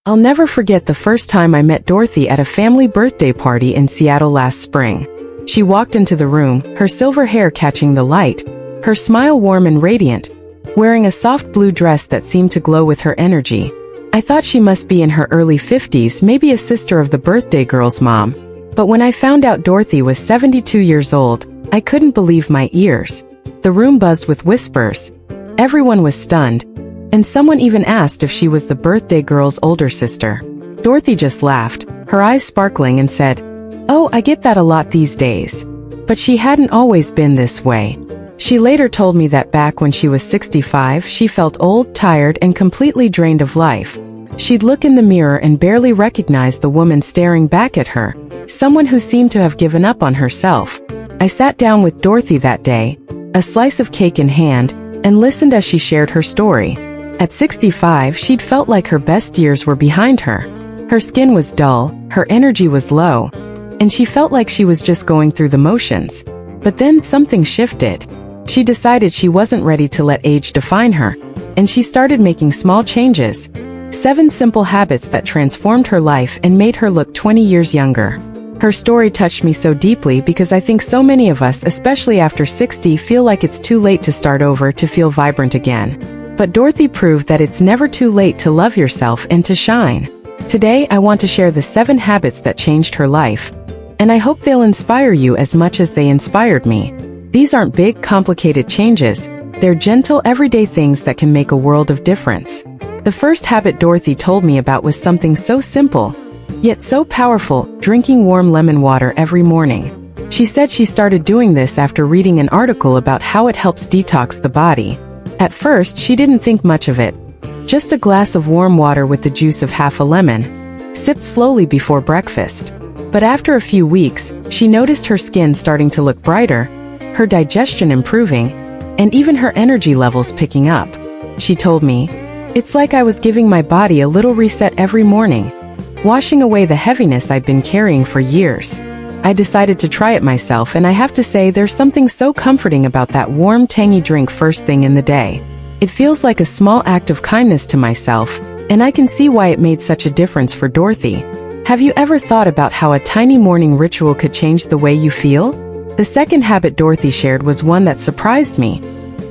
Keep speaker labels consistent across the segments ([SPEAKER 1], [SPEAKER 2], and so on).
[SPEAKER 1] I'll never forget the first time I met Dorothy at a family birthday party in Seattle last spring. She walked into the room, her silver hair catching the light, her smile warm and radiant, wearing a soft blue dress that seemed to glow with her energy. I thought she must be in her early 50s, maybe a sister of the birthday girl's mom. But when I found out Dorothy was 72 years old, I couldn't believe my ears. The room buzzed with whispers. Everyone was stunned, and someone even asked if she was the birthday girl's older sister. Dorothy just laughed, her eyes sparkling, and said, "Oh, I get that a lot these days." But she hadn't always been this way. She later told me that back when she was 65, she felt old, tired, and completely drained of life. She'd look in the mirror and barely recognize the woman staring back at her, someone who seemed to have given up on herself. I sat down with Dorothy that day, a slice of cake in hand, and listened as she shared her story. At 65, she'd felt like her best years were behind her. Her skin was dull, her energy was low, and she felt like she was just going through the motions. But then something shifted. She decided she wasn't ready to let age define her, and she started making small changes. 7 simple habits that transformed her life and made her look 20 years younger. Her story touched me so deeply because I think so many of us, especially after 60, feel like it's too late to start over, to feel vibrant again. But Dorothy proved that it's never too late to love yourself and to shine. Today, I want to share the 7 habits that changed her life, and I hope they'll inspire you as much as they inspired me. These aren't big, complicated changes. They're gentle, everyday things that can make a world of difference. The first habit Dorothy told me about was something so simple, yet so powerful: drinking warm lemon water every morning. She said she started doing this after reading an article about how it helps detox the body. At first, she didn't think much of it. Just a glass of warm water with the juice of half a lemon, sipped slowly before breakfast. But after a few weeks, she noticed her skin starting to look brighter, her digestion improving, and even her energy levels picking up. She told me, "It's like I was giving my body a little reset every morning, washing away the heaviness I'd been carrying for years." I decided to try it myself, and I have to say there's something so comforting about that warm, tangy drink first thing in the day. It feels like a small act of kindness to myself, and I can see why it made such a difference for Dorothy. Have you ever thought about how a tiny morning ritual could change the way you feel? The second habit Dorothy shared was one that surprised me: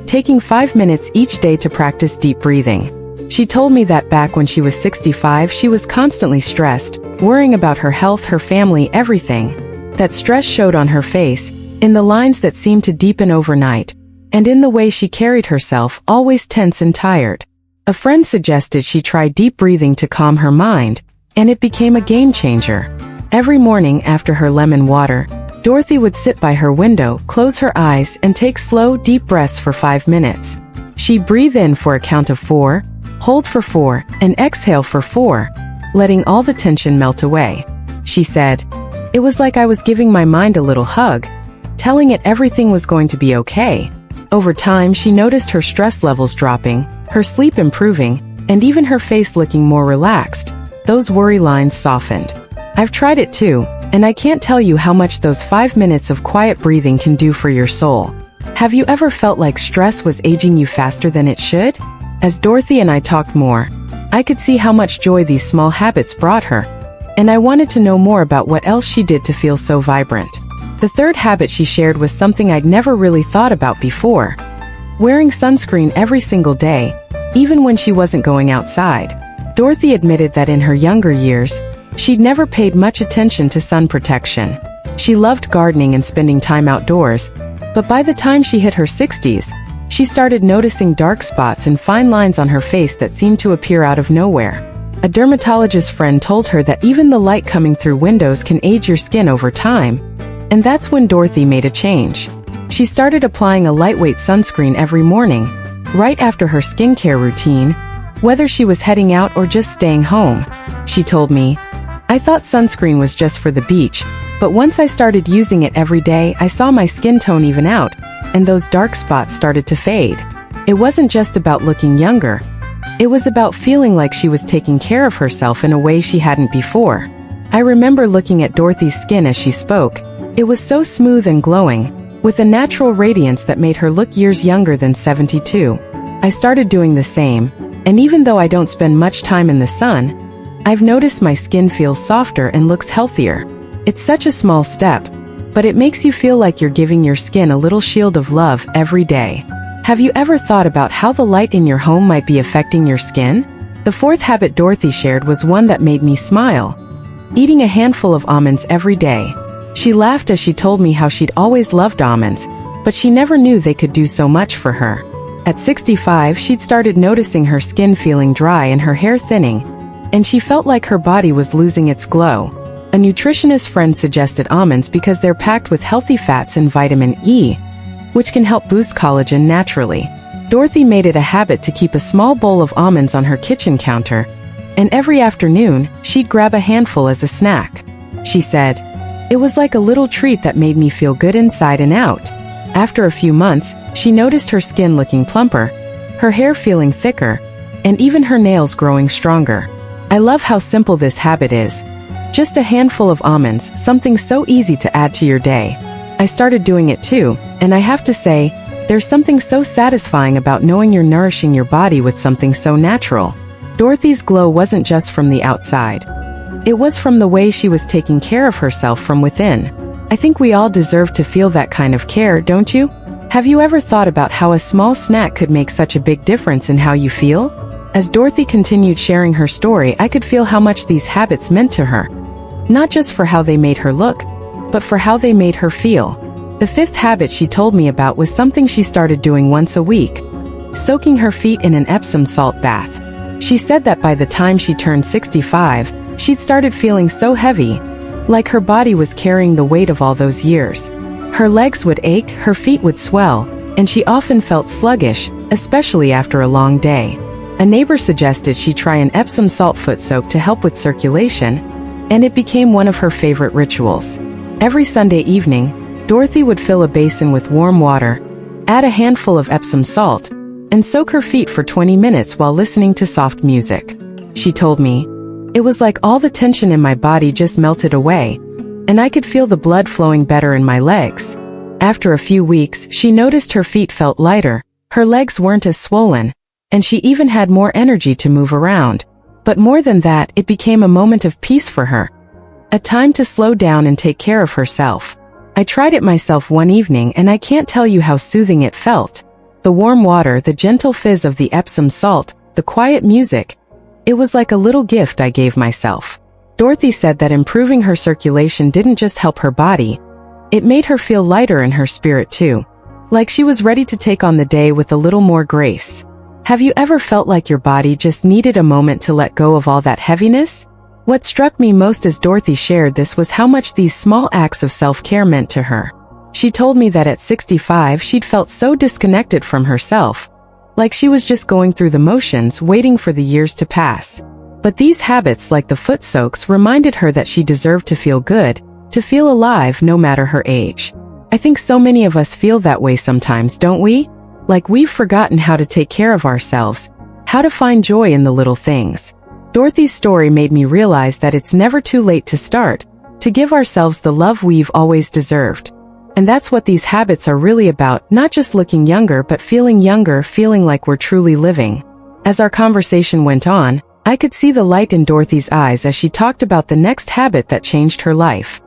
[SPEAKER 1] taking 5 minutes each day to practice deep breathing. She told me that back when she was 65, she was constantly stressed, worrying about her health, her family, everything. That stress showed on her face, in the lines that seemed to deepen overnight, and in the way she carried herself, always tense and tired. A friend suggested she try deep breathing to calm her mind, and it became a game changer. Every morning after her lemon water, Dorothy would sit by her window, close her eyes, and take slow, deep breaths for 5 minutes. She'd breathe in for a count of 4, hold for 4, and exhale for 4, letting all the tension melt away. She said, "It was like I was giving my mind a little hug, telling it everything was going to be okay." Over time, she noticed her stress levels dropping, her sleep improving, and even her face looking more relaxed. Those worry lines softened. I've tried it too, and I can't tell you how much those 5 minutes of quiet breathing can do for your soul. Have you ever felt like stress was aging you faster than it should? As Dorothy and I talked more, I could see how much joy these small habits brought her, and I wanted to know more about what else she did to feel so vibrant. The third habit she shared was something I'd never really thought about before: wearing sunscreen every single day, even when she wasn't going outside. Dorothy admitted that in her younger years, she'd never paid much attention to sun protection. She loved gardening and spending time outdoors, but by the time she hit her 60s, she started noticing dark spots and fine lines on her face that seemed to appear out of nowhere. A dermatologist friend told her that even the light coming through windows can age your skin over time, and that's when Dorothy made a change. She started applying a lightweight sunscreen every morning, right after her skincare routine, whether she was heading out or just staying home. She told me, "I thought sunscreen was just for the beach, but once I started using it every day, I saw my skin tone even out, and those dark spots started to fade." It wasn't just about looking younger. It was about feeling like she was taking care of herself in a way she hadn't before. I remember looking at Dorothy's skin as she spoke. It was so smooth and glowing, with a natural radiance that made her look years younger than 72. I started doing the same, and even though I don't spend much time in the sun, I've noticed my skin feels softer and looks healthier. It's such a small step, but it makes you feel like you're giving your skin a little shield of love every day. Have you ever thought about how the light in your home might be affecting your skin? The fourth habit Dorothy shared was one that made me smile. Eating a handful of almonds every day. She laughed as she told me how she'd always loved almonds, but she never knew they could do so much for her. At 65, she'd started noticing her skin feeling dry and her hair thinning, and she felt like her body was losing its glow. A nutritionist friend suggested almonds because they're packed with healthy fats and vitamin E, which can help boost collagen naturally. Dorothy made it a habit to keep a small bowl of almonds on her kitchen counter, and every afternoon, she'd grab a handful as a snack. She said, "It was like a little treat that made me feel good inside and out." After a few months, she noticed her skin looking plumper, her hair feeling thicker, and even her nails growing stronger. I love how simple this habit is. Just a handful of almonds, something so easy to add to your day. I started doing it too, and I have to say, there's something so satisfying about knowing you're nourishing your body with something so natural. Dorothy's glow wasn't just from the outside. It was from the way she was taking care of herself from within. I think we all deserve to feel that kind of care, don't you? Have you ever thought about how a small snack could make such a big difference in how you feel? As Dorothy continued sharing her story, I could feel how much these habits meant to her. Not just for how they made her look, but for how they made her feel. The fifth habit she told me about was something she started doing once a week, soaking her feet in an Epsom salt bath. She said that by the time she turned 65, she'd started feeling so heavy, like her body was carrying the weight of all those years. Her legs would ache, her feet would swell, and she often felt sluggish, especially after a long day. A neighbor suggested she try an Epsom salt foot soak to help with circulation, and it became one of her favorite rituals. Every Sunday evening, Dorothy would fill a basin with warm water, add a handful of Epsom salt, and soak her feet for 20 minutes while listening to soft music. She told me, "It was like all the tension in my body just melted away, and I could feel the blood flowing better in my legs." After a few weeks, she noticed her feet felt lighter, her legs weren't as swollen, and she even had more energy to move around. But more than that, it became a moment of peace for her. A time to slow down and take care of herself. I tried it myself one evening and I can't tell you how soothing it felt. The warm water, the gentle fizz of the Epsom salt, the quiet music. It was like a little gift I gave myself. Dorothy said that improving her circulation didn't just help her body, it made her feel lighter in her spirit too. Like she was ready to take on the day with a little more grace. Have you ever felt like your body just needed a moment to let go of all that heaviness? What struck me most as Dorothy shared this was how much these small acts of self-care meant to her. She told me that at 65 she'd felt so disconnected from herself, like she was just going through the motions waiting for the years to pass. But these habits like the foot soaks reminded her that she deserved to feel good, to feel alive no matter her age. I think so many of us feel that way sometimes, don't we? Like we've forgotten how to take care of ourselves, how to find joy in the little things. Dorothy's story made me realize that it's never too late to start, to give ourselves the love we've always deserved. And that's what these habits are really about, not just looking younger but feeling younger, feeling like we're truly living. As our conversation went on, I could see the light in Dorothy's eyes as she talked about the next habit that changed her life.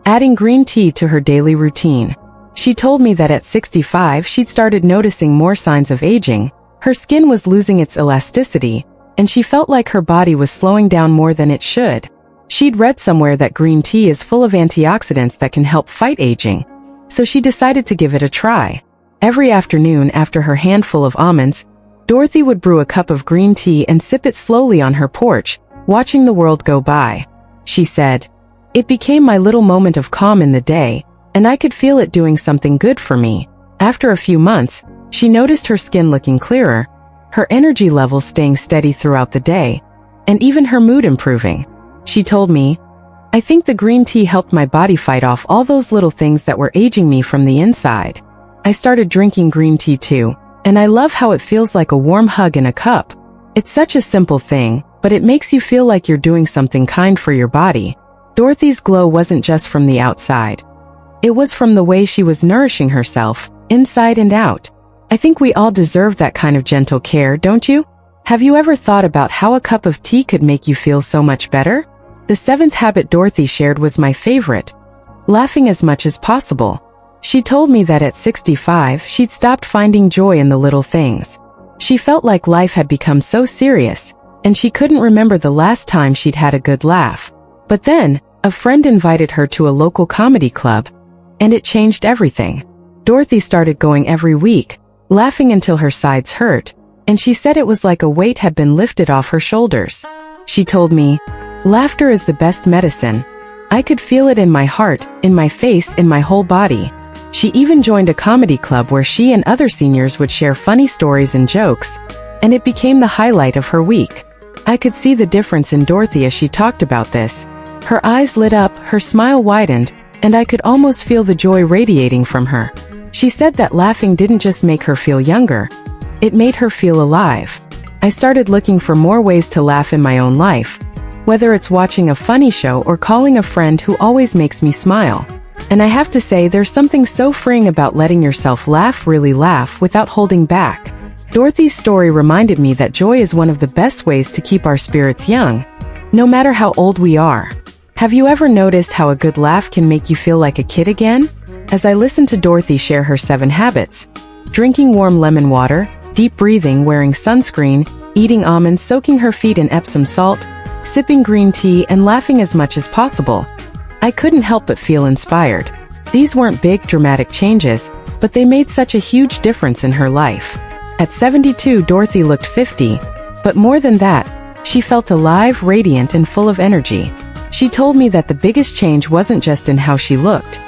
[SPEAKER 1] Adding green tea to her daily routine. She told me that at 65 she'd started noticing more signs of aging, her skin was losing its elasticity, and she felt like her body was slowing down more than it should. She'd read somewhere that green tea is full of antioxidants that can help fight aging, so she decided to give it a try. Every afternoon after her handful of almonds, Dorothy would brew a cup of green tea and sip it slowly on her porch, watching the world go by. She said, "It became my little moment of calm in the day, and I could feel it doing something good for me." After a few months, she noticed her skin looking clearer, her energy levels staying steady throughout the day, and even her mood improving. She told me, "I think the green tea helped my body fight off all those little things that were aging me from the inside." I started drinking green tea too, and I love how it feels like a warm hug in a cup. It's such a simple thing, but it makes you feel like you're doing something kind for your body. Dorothy's glow wasn't just from the outside. It was from the way she was nourishing herself, inside and out. I think we all deserve that kind of gentle care, don't you? Have you ever thought about how a cup of tea could make you feel so much better? The seventh habit Dorothy shared was my favorite: laughing as much as possible. She told me that at 65, she'd stopped finding joy in the little things. She felt like life had become so serious, and she couldn't remember the last time she'd had a good laugh. But then, a friend invited her to a local comedy club, and it changed everything. Dorothy started going every week, laughing until her sides hurt, and she said it was like a weight had been lifted off her shoulders. She told me, "Laughter is the best medicine. I could feel it in my heart, in my face, in my whole body." She even joined a comedy club where she and other seniors would share funny stories and jokes, and it became the highlight of her week. I could see the difference in Dorothy as she talked about this. Her eyes lit up, her smile widened, and I could almost feel the joy radiating from her. She said that laughing didn't just make her feel younger, it made her feel alive. I started looking for more ways to laugh in my own life, whether it's watching a funny show or calling a friend who always makes me smile. And I have to say, there's something so freeing about letting yourself laugh, really laugh, without holding back. Dorothy's story reminded me that joy is one of the best ways to keep our spirits young, no matter how old we are. Have you ever noticed how a good laugh can make you feel like a kid again? As I listened to Dorothy share her 7 habits, drinking warm lemon water, deep breathing, wearing sunscreen, eating almonds, soaking her feet in Epsom salt, sipping green tea, and laughing as much as possible, I couldn't help but feel inspired. These weren't big, dramatic changes, but they made such a huge difference in her life. At 72, Dorothy looked 50, but more than that, she felt alive, radiant, and full of energy. She told me that the biggest change wasn't just in how she looked,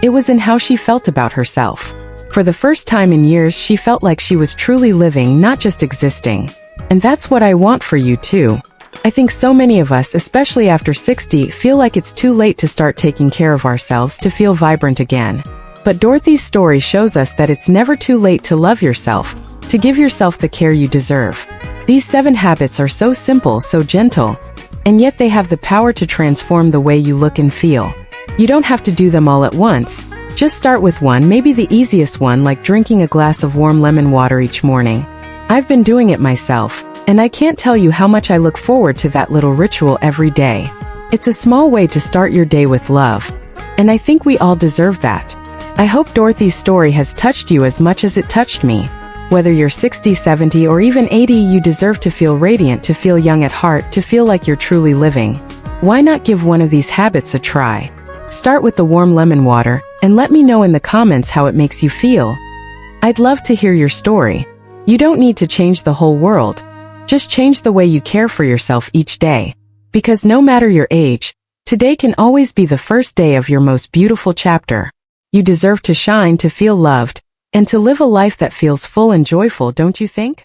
[SPEAKER 1] it was in how she felt about herself. For the first time in years, she felt like she was truly living, not just existing. And that's what I want for you too. I think so many of us, especially after 60, feel like it's too late to start taking care of ourselves to feel vibrant again. But Dorothy's story shows us that it's never too late to love yourself, to give yourself the care you deserve. These 7 habits are so simple, so gentle, and yet they have the power to transform the way you look and feel. You don't have to do them all at once. Just start with one, maybe the easiest one, like drinking a glass of warm lemon water each morning. I've been doing it myself, and I can't tell you how much I look forward to that little ritual every day. It's a small way to start your day with love, and I think we all deserve that. I hope Dorothy's story has touched you as much as it touched me. Whether you're 60, 70, or even 80, you deserve to feel radiant, to feel young at heart, to feel like you're truly living. Why not give one of these habits a try? Start with the warm lemon water, and let me know in the comments how it makes you feel. I'd love to hear your story. You don't need to change the whole world. Just change the way you care for yourself each day. Because no matter your age, today can always be the first day of your most beautiful chapter. You deserve to shine, to feel loved, and to live a life that feels full and joyful, don't you think?